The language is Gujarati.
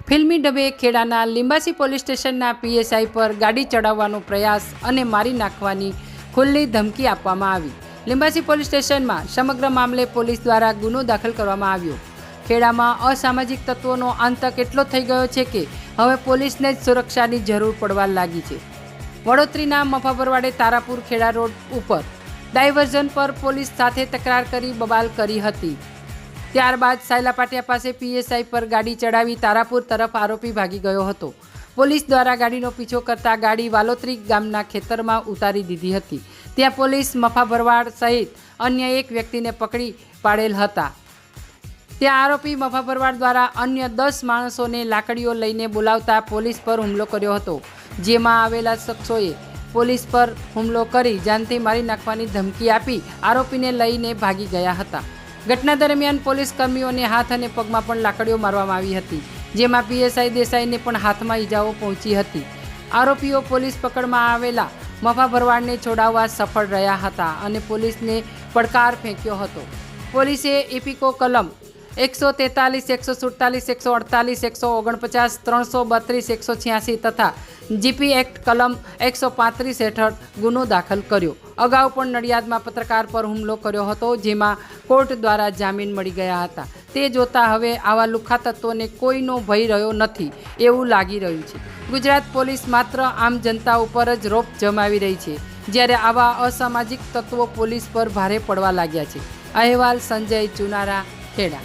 ફિલ્મી ડબે ખેડાના લીંબાસી પોલીસ સ્ટેશનના પીએસઆઈ પર ગાડી ચડાવવાનો પ્રયાસ અને મારી નાખવાની ખુલ્લી ધમકી આપવામાં આવી। લીંબાસી પોલીસ સ્ટેશનમાં સમગ્ર મામલે પોલીસ દ્વારા ગુનો દાખલ કરવામાં આવ્યો। ખેડામાં અસામાજિક તત્વોનો આતંક એટલો થઈ ગયો છે કે હવે પોલીસને જ સુરક્ષાની જરૂર પડવા લાગી છે। વડોદરીના મફાબરવાડે તારાપુર ખેડા રોડ ઉપર ડાયવર્ઝન પર પોલીસ સાથે તકરાર કરી બબાલ કરી હતી। ત્યારબાદ સાયલા પાટિયા પાસે પીએસઆઈ પર ગાડી ચડાવી તારાપુર તરફ આરોપી ભાગી ગયો હતો। પોલીસ દ્વારા ગાડીનો પીછો કરતા ગાડી વાલોત્રી ગામના ખેતરમાં ઉતારી દીધી હતી। ત્યાં પોલીસ મફાભરવાડ સહિત અન્ય એક વ્યક્તિને પકડી પાડેલ હતા। ત્યાં આરોપી મફાભરવાડ દ્વારા અન્ય 10 માણસોને લાકડીઓ લઈને બોલાવતા પોલીસ પર હુમલો કર્યો હતો, જેમાં આવેલા શખ્સોએ પોલીસ પર હુમલો કરી જાનથી મારી નાખવાની ધમકી આપી આરોપીને લઈને ભાગી ગયા હતા। ઘટના દરમિયાન પોલીસ કર્મીઓને હાથ અને પગમાં પણ લાકડીઓ મારવામાં આવી હતી, જેમાં પીએસઆઈ દેસાઈને પણ હાથમાં ઈજાઓ પહોંચી હતી। આરોપીઓ પોલીસ પકડમાં આવેલા મફાભરવાડને છોડાવવા સફળ રહ્યા હતા અને પોલીસને પડકાર ફેંક્યો હતો। પોલીસે ઇપિકો કલમ 143, 147, 148, 149, 332, 186 તથા જીપી એક્ટ કલમ 135 હેઠળ ગુનો દાખલ કર્યો। અગાઉ પણ નડિયાદમાં પત્રકાર પર હુમલો કર્યો હતો, જેમાં કોર્ટ દ્વારા જામીન મળી ગયા હતા। તે જોતા હવે આવા લુખ્ખા તત્વોને કોઈનો ભય રહ્યો નથી એવું લાગી રહ્યું છે। ગુજરાત પોલીસ માત્ર આમ જનતા ઉપર જ રોપ જમાવી રહી છે, જ્યારે આવા અસામાજિક તત્વો પોલીસ પર ભારે પડવા લાગ્યા છે। અહેવાલ સંજય ચુનારા, ખેડા।